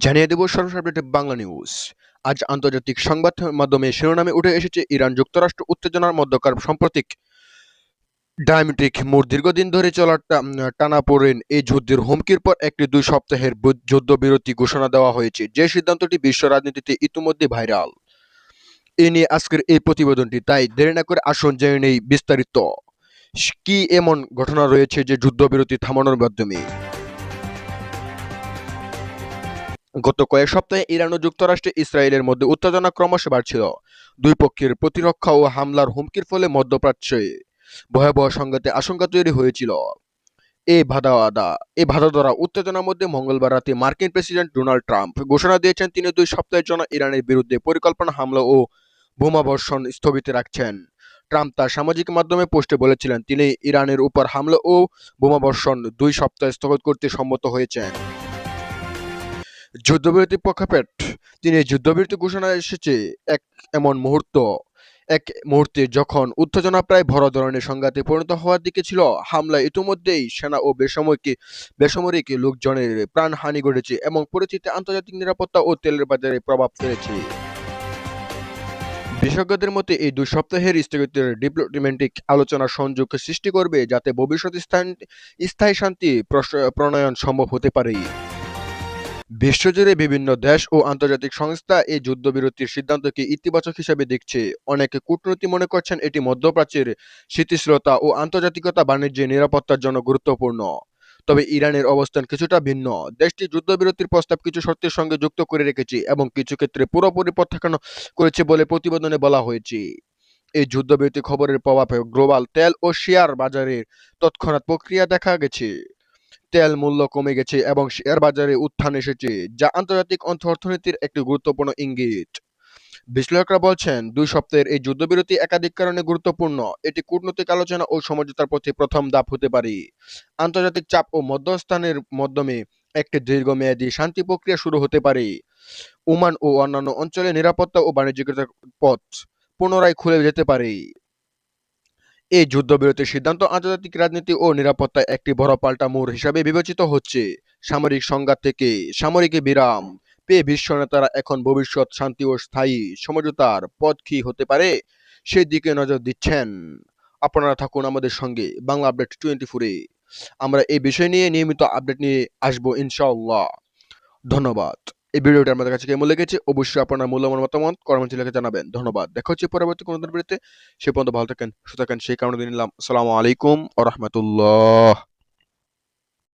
জানিয়ে দেব সর্বশেষ বাংলা নিউজ। আজ আন্তর্জাতিক সংবাদ মাধ্যমে শিরোনামে উঠে এসেছে ইরান যুক্তরাষ্ট্র উত্তেজনার মধ্যকার সাম্প্রতিক ডায়ামেট্রিক মোড়। দীর্ঘদিন ধরে চলা টানাপোড়েন এই যুদ্ধের হুমকির পর একটি 2 সপ্তাহের যুদ্ধবিরতি ঘোষণা দেওয়া হয়েছে, যে সিদ্ধান্তটি বিশ্ব রাজনীতিতে ইতিমধ্যে ভাইরাল। এ নিয়ে আজকের এই প্রতিবেদনটি, তাই দেরি না করে আসুন জেনে নেই বিস্তারিত। কি এমন ঘটনা রয়েছে যে যুদ্ধবিরতি থামানোর মাধ্যমে গত কয়েক সপ্তাহে ইরান ও যুক্তরাষ্ট্রে ইসরায়েলের মধ্যে উত্তেজনা ক্রমশ বাড়ছিল। দুই পক্ষের প্রতিরক্ষা ও হামলার হুমকির ফলে মধ্যপ্রাচ্যে ভয়াবহ সংঘাতের আশঙ্কা তৈরি হয়েছিল। এই বাধা ধরা উত্তেজনার মধ্যে মঙ্গলবার রাতে মার্কিন প্রেসিডেন্ট ডোনাল্ড ট্রাম্প ঘোষণা দিয়েছেন তিনি 2 সপ্তাহের জন্য ইরানের বিরুদ্ধে পরিকল্পনা হামলা ও বোমাবর্ষণ স্থগিত রাখছেন। ট্রাম্প তার সামাজিক মাধ্যমে পোস্টে বলেছিলেন তিনি ইরানের উপর হামলা ও বোমাবর্ষণ 2 সপ্তাহ স্থগিত করতে সম্মত হয়েছেন। যুদ্ধবিরতির প্রেক্ষাপট, তিনি যুদ্ধবিরতি ঘোষণা এসেছে এক এমন মুহূর্তে যখন উত্তেজনা প্রায় বড় ধরনের সংঘাতে পরিণত হওয়ার দিকে ছিল। হামলায় ইতিমধ্যেই সেনা ও বেসামরিক লোকজনের প্রাণহানি ঘটেছে এবং পরিস্থিতি আন্তর্জাতিক নিরাপত্তা ও তেলের বাজারে প্রভাব ফেলেছে। বিশেষজ্ঞদের মতে এই 2 সপ্তাহের স্থগিতের ডিপ্লোম্যাটিক আলোচনার সংযোগ সৃষ্টি করবে, যাতে ভবিষ্যতে স্থায়ী শান্তি প্রণয়ন সম্ভব হতে পারে। বিশ্বজুড়ে বিভিন্ন দেশ ও আন্তর্জাতিক সংস্থা এই যুদ্ধবিরতির সিদ্ধান্তকে ইতিবাচক হিসেবে দেখছে। অনেকে কূটনীতি মনে করছেন এটি মধ্যপ্রাচ্যের স্থিতিশীলতা ও আন্তর্জাতিকতা বাণিজ্যের নিরাপত্তার জন্য গুরুত্বপূর্ণ। তবে ইরানের অবস্থান কিছুটা ভিন্ন। দেশটি যুদ্ধবিরতির প্রস্তাব কিছু শর্তের সঙ্গে যুক্ত করে রেখেছে এবং কিছু ক্ষেত্রে পুরোপুরি প্রত্যাখ্যান করেছে বলে প্রতিবেদনে বলা হয়েছে। এই যুদ্ধবিরতি খবরের প্রভাবে গ্লোবাল তেল ও শেয়ার বাজারে তৎক্ষণাৎ প্রক্রিয়া দেখা গেছে। তেল মূল্য কমে গেছে এবং শেয়ার বাজারে উত্থান এসেছে, যা আন্তর্জাতিক অর্থনীতির একটি গুরুত্বপূর্ণ ইঙ্গিত। বিশ্লেষকরা বলছেন 2 সপ্তাহের এই যুদ্ধবিরতি একাধিক কারণে গুরুত্বপূর্ণ। এটি কূটনৈতিক আলোচনা ও সমঝোতার পথে প্রথম ধাপ হতে পারে। আন্তর্জাতিক চাপ ও মধ্যস্থানের মাধ্যমে একটি দীর্ঘমেয়াদী শান্তি প্রক্রিয়া শুরু হতে পারে। ওমান ও অন্যান্য অঞ্চলে নিরাপত্তা ও বাণিজ্যিক পথ পুনরায় খুলে যেতে পারে। এই যুদ্ধবিরতির সিদ্ধান্ত আন্তর্জাতিক রাজনীতি ও নিরাপত্তায় একটি বড় পাল্টা মোড় হিসাবে বিবেচিত হচ্ছে। সামরিক সংঘাত থেকে সামরিক বিরাম পেয়ে বিশ্ব নেতারা এখন ভবিষ্যৎ শান্তি ও স্থায়ী সমঝোতার পথ কি হতে পারে সেই দিকে নজর দিচ্ছেন। আপনারা থাকুন আমাদের সঙ্গে বাংলা আপডেট 24-এ। আমরা এই বিষয় নিয়ে নিয়মিত আপডেট নিয়ে আসবো ইনশাআল্লাহ। ধন্যবাদ। এই ভিডিওটি আপনাদের কাছে কেমন লেগেছে অবশ্যই আপনার মূল্যবান মতামত কমেন্টে লিখে জানাবেন। ধন্যবাদ। দেখা হচ্ছে পরবর্তী কোনো ভিডিওতে। সে পর্যন্ত ভালো থাকেন, সুস্থ থাকেন, সেই কারণে নিলাম। আসসালামু আলাইকুম ওয়া রাহমাতুল্লাহ।